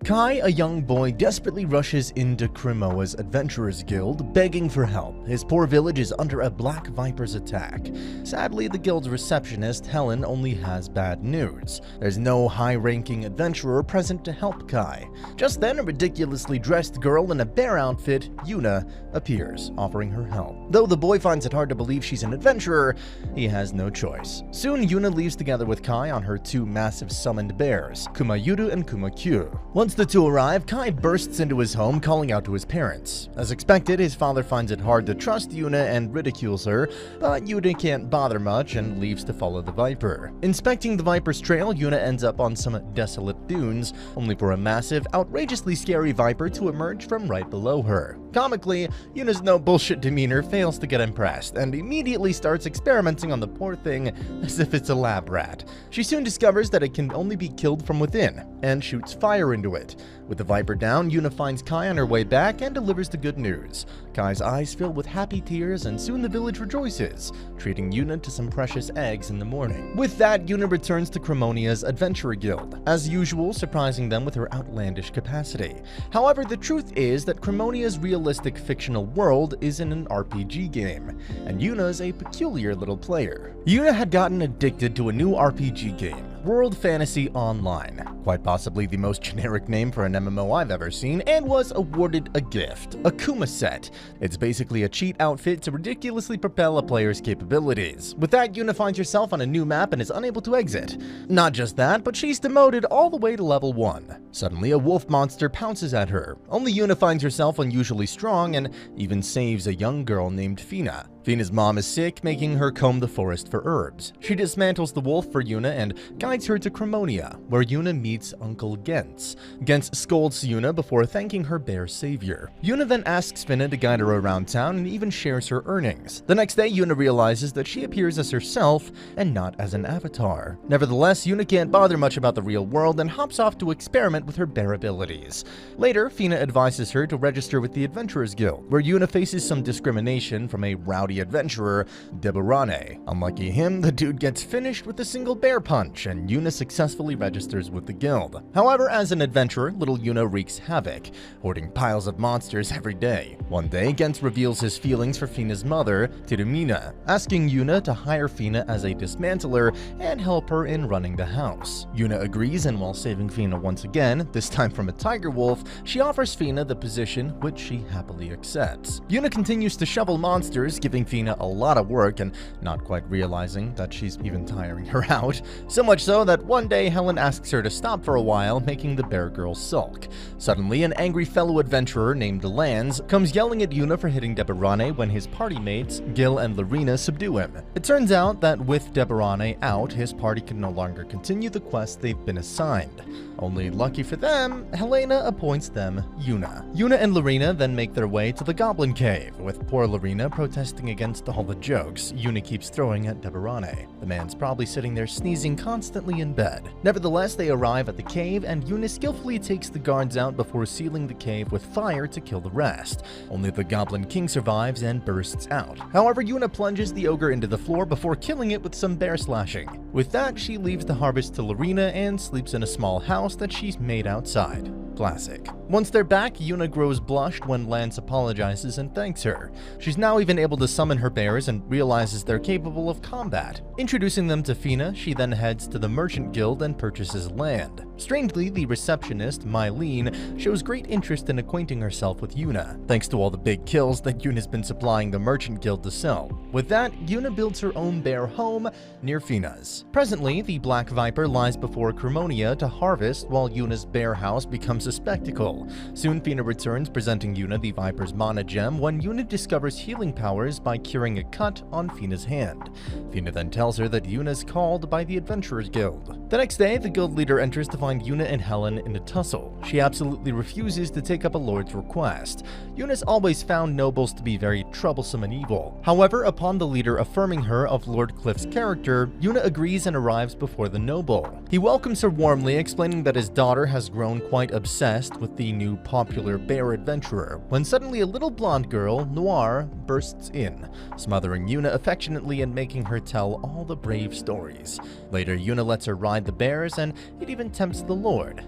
Kai, a young boy, desperately rushes into Kuma's Adventurers Guild, begging for help. His poor village is under a Black Viper's attack. Sadly, the guild's receptionist, Helen, only has bad news. There's no high-ranking adventurer present to help Kai. Just then, a ridiculously dressed girl in a bear outfit, Yuna, appears, offering her help. Though the boy finds it hard to believe she's an adventurer, he has no choice. Soon, Yuna leaves together with Kai on her two massive summoned bears, Kuma Yuru and Kuma Kyu. Once the two arrive, Kai bursts into his home, calling out to his parents. As expected, his father finds it hard to trust Yuna and ridicules her, but Yuna can't bother much and leaves to follow the Viper. Inspecting the Viper's trail, Yuna ends up on some desolate dunes, only for a massive, outrageously scary Viper to emerge from right below her. Comically, Yuna's no-bullshit demeanor fails to get impressed, and immediately starts experimenting on the poor thing as if it's a lab rat. She soon discovers that it can only be killed from within, and shoots fire into it. With the Viper down, Yuna finds Kai on her way back and delivers the good news. Kai's eyes fill with happy tears, and soon the village rejoices, treating Yuna to some precious eggs in the morning. With that, Yuna returns to Cremonia's Adventurer Guild, as usual surprising them with her outlandish capacity. However, the truth is that Cremonia's realistic fictional world is in an RPG game, and Yuna's a peculiar little player. Yuna had gotten addicted to a new RPG game, World Fantasy Online, quite possibly the most generic name for an MMO I've ever seen, and was awarded a gift, a Kuma set. It's basically a cheat outfit to ridiculously propel a player's capabilities. With that, Yuna finds herself on a new map and is unable to exit. Not just that, but she's demoted all the way to level 1. Suddenly, a wolf monster pounces at her. Only Yuna finds herself unusually strong and even saves a young girl named Fina. Fina's mom is sick, making her comb the forest for herbs. She dismantles the wolf for Yuna and guides her to Cremonia, where Yuna meets Uncle Gents. Gents scolds Yuna before thanking her bear savior. Yuna then asks Fina to guide her around town and even shares her earnings. The next day, Yuna realizes that she appears as herself and not as an avatar. Nevertheless, Yuna can't bother much about the real world and hops off to experiment with her bear abilities. Later, Fina advises her to register with the Adventurers Guild, where Yuna faces some discrimination from a rowdy adventurer, Deborane. Unlucky him, the dude gets finished with a single bear punch, and Yuna successfully registers with the guild. However, as an adventurer, little Yuna wreaks havoc, hoarding piles of monsters every day. One day, Gens reveals his feelings for Fina's mother, Tirumina, asking Yuna to hire Fina as a dismantler and help her in running the house. Yuna agrees, and while saving Fina once again, this time from a tiger wolf, she offers Fina the position, which she happily accepts. Yuna continues to shovel monsters, giving Fina a lot of work and not quite realizing that she's even tiring her out. So much so that one day Helen asks her to stop for a while, making the bear girl sulk. Suddenly, an angry fellow adventurer named Lance comes yelling at Yuna for hitting Deborane when his party mates, Gil and Lorena, subdue him. It turns out that with Deborane out, his party can no longer continue the quest they've been assigned. Only lucky for them, Helena appoints them Yuna. Yuna and Lorena then make their way to the Goblin Cave, with poor Lorena protesting against all the jokes Yuna keeps throwing at Deborane. The man's probably sitting there sneezing constantly in bed. Nevertheless, they arrive at the cave, and Yuna skillfully takes the guards out before sealing the cave with fire to kill the rest. Only the Goblin King survives and bursts out. However, Yuna plunges the ogre into the floor before killing it with some bear slashing. With that, she leaves the harvest to Lorena and sleeps in a small house that she's made outside. Classic. Once they're back, Yuna grows blushed when Lance apologizes and thanks her. She's now even able to summon her bears and realizes they're capable of combat. Introducing them to Fina, she then heads to the Merchant Guild and purchases land. Strangely, the receptionist, Mylene, shows great interest in acquainting herself with Yuna, thanks to all the big kills that Yuna's been supplying the Merchant Guild to sell. With that, Yuna builds her own bear home near Fina's. Presently, the Black Viper lies before Cremonia to harvest, while Yuna's bear house becomes a spectacle. Soon, Fina returns, presenting Yuna the Viper's mana gem when Yuna discovers healing powers by curing a cut on Fina's hand. Fina then tells her that Yuna's called by the Adventurers Guild. The next day, the guild leader enters to find Yuna and Helen in a tussle. She absolutely refuses to take up a lord's request. Yuna's always found nobles to be very troublesome and evil. However, upon the leader affirming her of Lord Cliff's character, Yuna agrees and arrives before the noble. He welcomes her warmly, explaining that his daughter has grown quite obsessed obsessed with the new popular bear adventurer when suddenly a little blonde girl, Noir, bursts in, smothering Yuna affectionately and making her tell all the brave stories. Later, Yuna lets her ride the bears, and it even tempts the Lord.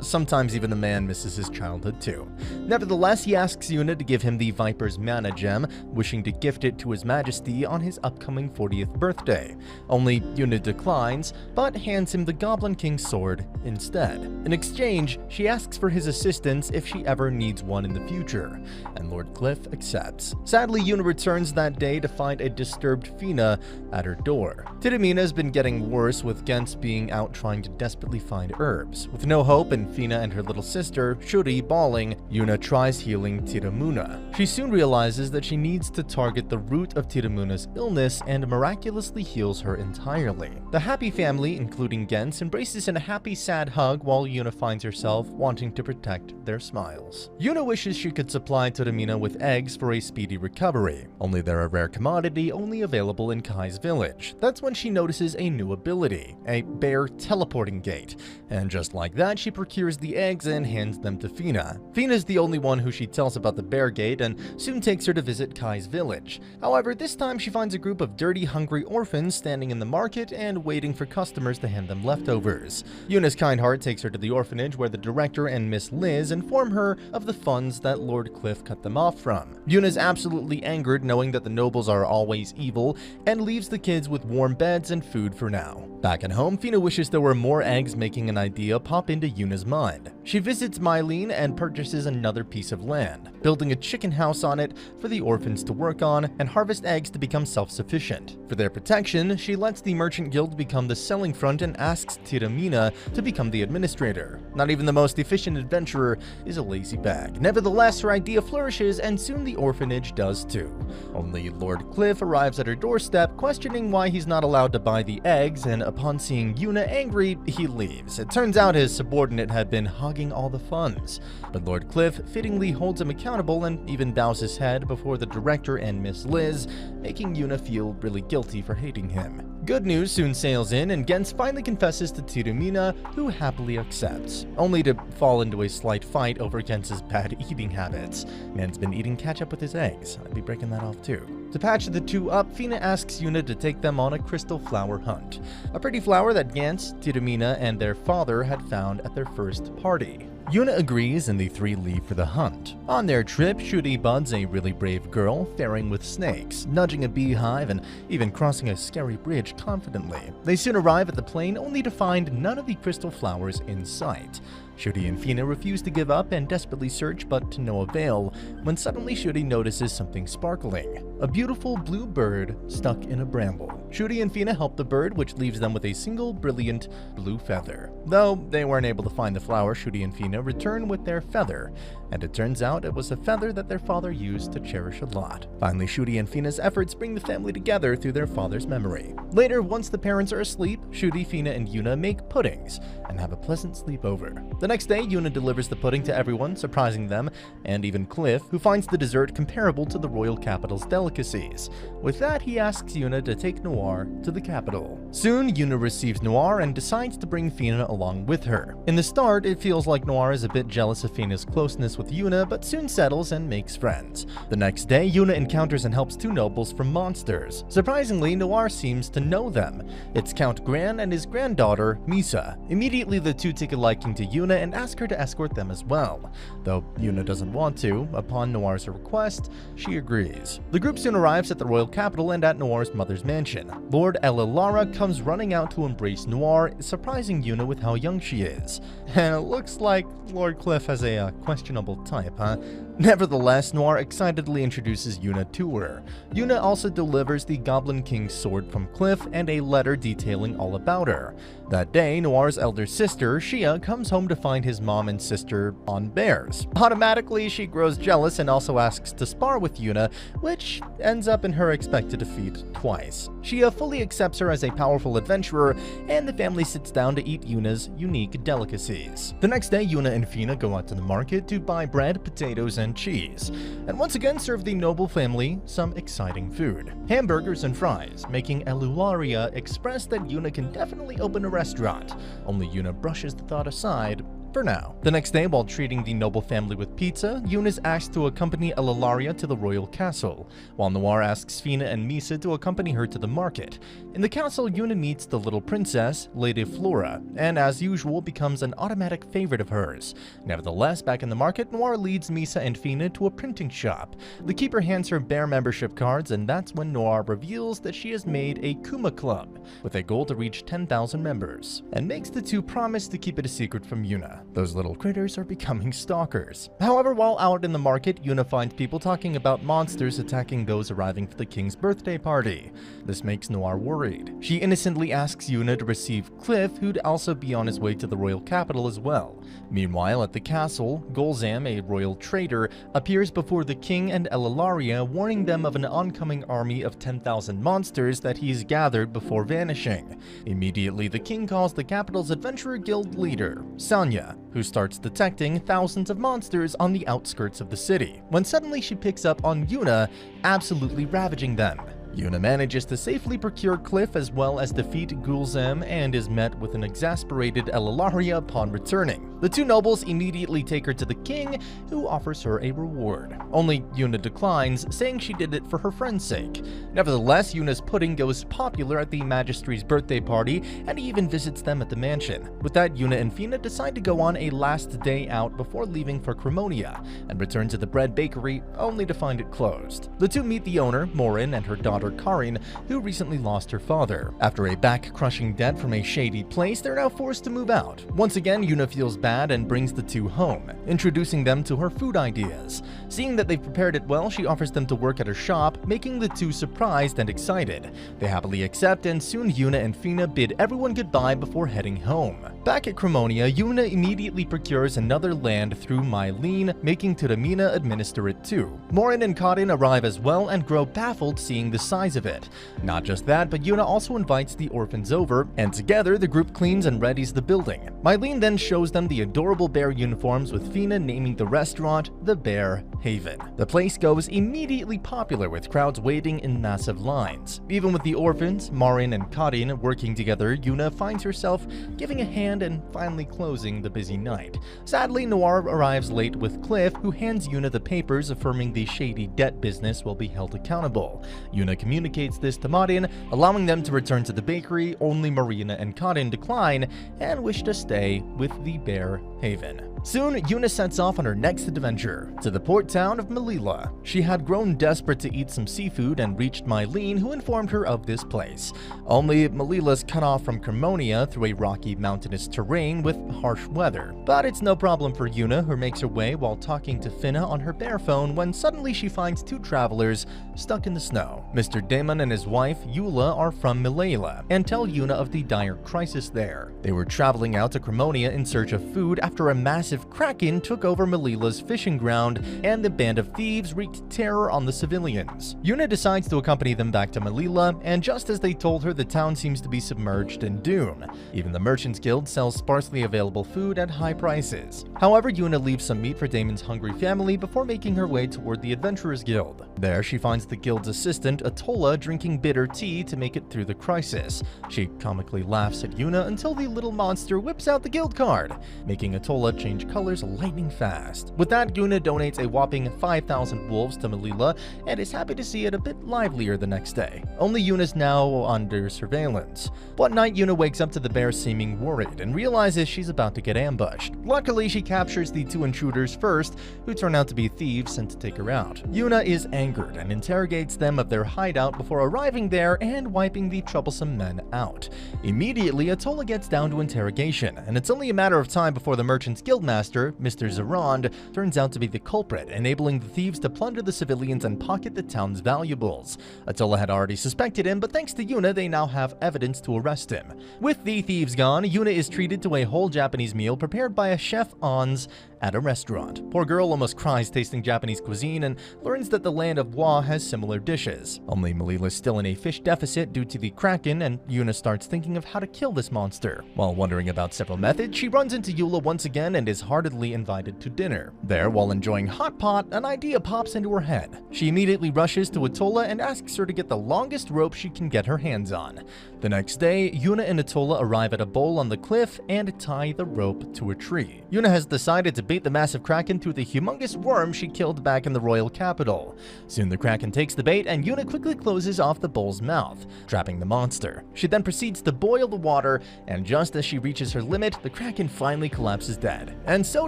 Sometimes even a man misses his childhood too. Nevertheless, he asks Yuna to give him the Viper's Mana Gem, wishing to gift it to His Majesty on his upcoming 40th birthday. Only Yuna declines, but hands him the Goblin King's sword instead. In exchange, she asks for his assistance if she ever needs one in the future, and Lord Cliff accepts. Sadly, Yuna returns that day to find a disturbed Fina at her door. Tidamina has been getting worse, with Gens being out trying to desperately find herbs. With no hope and Fina and her little sister, Shuri, bawling, Yuna tries healing Tidamuna. She soon realizes that she needs to target the root of Tidamuna's illness and miraculously heals her entirely. The happy family, including Gens, embraces in a happy, sad hug while Yuna finds herself wanting to protect their smiles. Yuna wishes she could supply Tidamina with eggs for a speedy recovery, only they're a rare commodity only available in Kai's village. That's when she notices a new ability, a bear teleporting gate, and just like that, she procures the eggs and hands them to Fina. Fina's the only one who she tells about the bear gate and soon takes her to visit Kai's village. However, this time she finds a group of dirty, hungry orphans standing in the market and waiting for customers to hand them leftovers. Yuna's kind heart takes her to the orphanage where the director and Miss Liz inform her of the funds that Lord Cliff cut them off from. Yuna's absolutely angered knowing that the nobles are always evil and leaves the kids with warm beds and food for now. Back at home, Fina wishes there were more eggs, making an idea pop into Yuna's mind. She visits Mylene and purchases another piece of land, building a chicken house on it for the orphans to work on and harvest eggs to become self-sufficient. For their protection, she lets the Merchant Guild become the selling front and asks Tidamina to become the administrator. Not even the most efficient adventurer is a lazy bag. Nevertheless, her idea flourishes and soon the orphanage does too. Only Lord Cliff arrives at her doorstep, questioning why he's not allowed to buy the eggs, and upon seeing Yuna angry, he leaves. It turns out his subordinate had been hogging all the funds, but Lord Cliff fittingly holds him accountable and even bows his head before the director and Miss Liz, making Yuna feel really guilty for hating him. Good news soon sails in, and Gens finally confesses to Tidamina, who happily accepts, only to fall into a slight fight over Gens's bad eating habits. Man's been eating ketchup with his eggs. I'd be breaking that off too. To patch the two up, Fina asks Yuna to take them on a crystal flower hunt, a pretty flower that Gens, Tidamina, and their father had found at their first party. Yuna agrees and the three leave for the hunt. On their trip, Shuri buds a really brave girl, faring with snakes, nudging a beehive, and even crossing a scary bridge confidently. They soon arrive at the plain only to find none of the crystal flowers in sight. Shuri and Fina refuse to give up and desperately search, but to no avail, when suddenly Shuri notices something sparkling. A beautiful blue bird stuck in a bramble. Shuri and Fina help the bird, which leaves them with a single brilliant blue feather. Though they weren't able to find the flower, Shuri and Fina return with their feather, and it turns out it was a feather that their father used to cherish a lot. Finally, Shuri and Fina's efforts bring the family together through their father's memory. Later, once the parents are asleep, Shuri, Fina, and Yuna make puddings and have a pleasant sleepover. The next day, Yuna delivers the pudding to everyone, surprising them, and even Cliff, who finds the dessert comparable to the royal capital's delicacies. With that, he asks Yuna to take Noir to the capital. Soon, Yuna receives Noir and decides to bring Fina along with her. In the start, it feels like Noir is a bit jealous of Fina's closeness with Yuna, but soon settles and makes friends. The next day, Yuna encounters and helps two nobles from monsters. Surprisingly, Noir seems to know them. It's Count Gran and his granddaughter, Misa. Immediately, the two take a liking to Yuna and ask her to escort them as well. Though Yuna doesn't want to, upon Noir's request, she agrees. The group soon arrives at the royal capital and at Noir's mother's mansion. Lord Elilara comes running out to embrace Noir, surprising Yuna with how young she is. And it looks like Lord Cliff has a questionable type, huh? Nevertheless, Noir excitedly introduces Yuna to her. Yuna also delivers the Goblin King's sword from Cliff and a letter detailing all about her. That day, Noir's elder sister, Shia, comes home to find his mom and sister on bears. Automatically, she grows jealous and also asks to spar with Yuna, which ends up in her expected defeat twice. Shia fully accepts her as a powerful adventurer, and the family sits down to eat Yuna's unique delicacies. The next day, Yuna and Fina go out to the market to buy bread, potatoes, and cheese, and once again serve the noble family some exciting food. Hamburgers and fries, making Elularia express that Yuna can definitely open a restaurant, only Yuna brushes the thought aside for now. The next day, while treating the noble family with pizza, Yuna is asked to accompany Eulalia to the royal castle, while Noir asks Fina and Misa to accompany her to the market. In the castle, Yuna meets the little princess, Lady Flora, and as usual becomes an automatic favorite of hers. Nevertheless, back in the market, Noir leads Misa and Fina to a printing shop. The keeper hands her bear membership cards, and that's when Noir reveals that she has made a Kuma club, with a goal to reach 10,000 members, and makes the two promise to keep it a secret from Yuna. Those little critters are becoming stalkers. However, while out in the market, Yuna finds people talking about monsters attacking those arriving for the king's birthday party. This makes Noir worried. She innocently asks Yuna to receive Cliff, who'd also be on his way to the royal capital as well. Meanwhile, at the castle, Golzam, a royal traitor, appears before the king and Eulalia, warning them of an oncoming army of 10,000 monsters that he's gathered before vanishing. Immediately, the king calls the capital's adventurer guild leader, Sanya, who starts detecting thousands of monsters on the outskirts of the city, when suddenly she picks up on Yuna absolutely ravaging them. Yuna manages to safely procure Cliff as well as defeat Gulzam and is met with an exasperated Eulalia upon returning. The two nobles immediately take her to the king, who offers her a reward. Only Yuna declines, saying she did it for her friend's sake. Nevertheless, Yuna's pudding goes popular at the Magistrate's birthday party, and he even visits them at the mansion. With that, Yuna and Fina decide to go on a last day out before leaving for Cremonia, and return to the bread bakery, only to find it closed. The two meet the owner, Morin, and her daughter Karin, who recently lost her father. After a back-crushing debt from a shady place, they're now forced to move out. Once again, Yuna feels bad and brings the two home, introducing them to her food ideas. Seeing that they've prepared it well, she offers them to work at her shop, making the two surprised and excited. They happily accept, and soon Yuna and Fina bid everyone goodbye before heading home. Back at Cremonia, Yuna immediately procures another land through Mylene, making Turamina administer it too. Morin and Karin arrive as well and grow baffled seeing the size of it. Not just that, but Yuna also invites the orphans over, and together the group cleans and readies the building. Mylene then shows them the adorable bear uniforms, with Fina naming the restaurant the Bear Haven. The place goes immediately popular, with crowds waiting in massive lines. Even with the orphans, Morin and Karin working together, Yuna finds herself giving a hand and finally closing the busy night. Sadly, Noir arrives late with Cliff, who hands Yuna the papers affirming the shady debt business will be held accountable. Yuna communicates this to Marin, allowing them to return to the bakery. Only Marina and Karin decline and wish to stay with the Bear Haven. Soon, Yuna sets off on her next adventure, to the port town of Melilla. She had grown desperate to eat some seafood and reached Mylene, who informed her of this place. Only Melilla's cut off from Cremonia through a rocky mountainous terrain with harsh weather. But it's no problem for Yuna, who makes her way while talking to Fina on her bear phone, when suddenly she finds two travelers stuck in the snow. Mr. Damon and his wife, Eula, are from Melilla and tell Yuna of the dire crisis there. They were traveling out to Cremonia in search of food after a massive kraken took over Melilla's fishing ground, and the band of thieves wreaked terror on the civilians. Yuna decides to accompany them back to Melilla, and just as they told her, the town seems to be submerged in doom. Even the Merchants Guild sells sparsely available food at high prices. However, Yuna leaves some meat for Damon's hungry family before making her way toward the Adventurers Guild. There, she finds the guild's assistant, Atolla, drinking bitter tea to make it through the crisis. She comically laughs at Yuna until the little monster whips out the guild card, making Atolla change colors lightning fast. With that, Yuna donates a whopping 5,000 wolves to Melilla and is happy to see it a bit livelier the next day. Only Yuna's now under surveillance. One night, Yuna wakes up to the bear seeming worried and realizes she's about to get ambushed. Luckily, she captures the two intruders first, who turn out to be thieves sent to take her out. Yuna is angered and interrogates them of their hideout before arriving there and wiping the troublesome men out. Immediately, Atolla gets down to interrogation, and it's only a matter of time before the Merchants Guildmaster, Mr. Zarand, turns out to be the culprit, enabling the thieves to plunder the civilians and pocket the town's valuables. Atolla had already suspected him, but thanks to Yuna, they now have evidence to arrest him. With the thieves gone, Yuna is treated to a whole Japanese meal prepared by a chef Ans at a restaurant. Poor girl almost cries tasting Japanese cuisine and learns that the land of Wa has similar dishes. Only Melila's still in a fish deficit due to the Kraken, and Yuna starts thinking of how to kill this monster. While wondering about several methods, she runs into Eula once again and is heartily invited to dinner. There, while enjoying hot pot, an idea pops into her head. She immediately rushes to Atola and asks her to get the longest rope she can get her hands on. The next day, Yuna and Atola arrive at a bowl on the cliff and tie the rope to a tree. Yuna has decided to bait the massive Kraken through the humongous worm she killed back in the royal capital. Soon the Kraken takes the bait and Yuna quickly closes off the bowl's mouth, trapping the monster. She then proceeds to boil the water, and just as she reaches her limit, the Kraken finally collapses dead. And so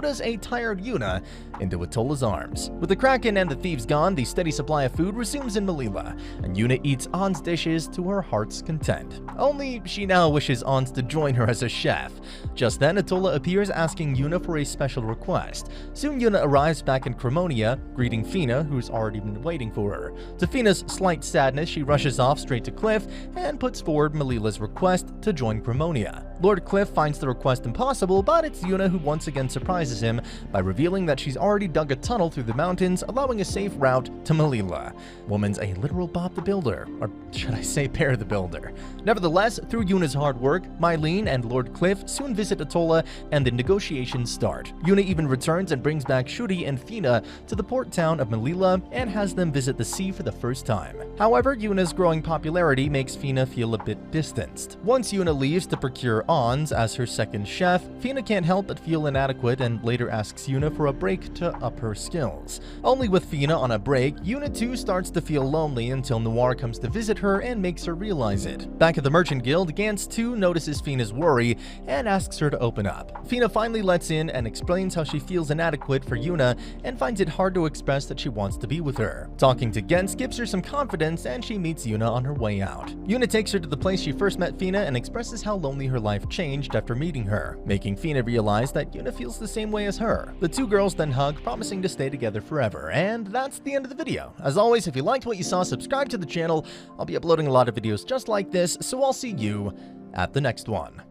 does a tired Yuna into Atola's arms. With the Kraken and the thieves gone, the steady supply of food resumes in Melilla, and Yuna eats Ann's dishes to her heart's content. Only she now wishes Ann's to join her as a chef. Just then, Atola appears asking Yuna for a special request. Soon Yuna arrives back in Cremonia, greeting Fina, who's already been waiting for her. To Fina's slight sadness, she rushes off straight to Cliff and puts forward Melila's request to join Cremonia. Lord Cliff finds the request impossible, but it's Yuna who once again surprises him by revealing that she's already dug a tunnel through the mountains, allowing a safe route to Melilla. Woman's a literal Bob the Builder, or should I say Bear the Builder. Nevertheless, through Yuna's hard work, Mylene and Lord Cliff soon visit Atola and the negotiations start. Yuna even returns and brings back Shuri and Fina to the port town of Melilla and has them visit the sea for the first time. However, Yuna's growing popularity makes Fina feel a bit distanced. Once Yuna leaves to procure Ann's as her second chef, Fina can't help but feel inadequate and later asks Yuna for a break to up her skills. Only with Fina on a break, Yuna too starts to feel lonely until Noir comes to visit her and makes her realize it. Back at the Merchant Guild, Gantz too notices Fina's worry and asks her to open up. Fina finally lets in and explains how she feels inadequate for Yuna and finds it hard to express that she wants to be with her. Talking to Gantz gives her some confidence and she meets Yuna on her way out. Yuna takes her to the place she first met Fina and expresses how lonely her life changed after meeting her, making Fina realize that Yuna feels the same way as her. The two girls then hug, promising to stay together forever, and that's the end of the video. As always, if you liked what you saw, subscribe to the channel. I'll be uploading a lot of videos just like this, so I'll see you at the next one.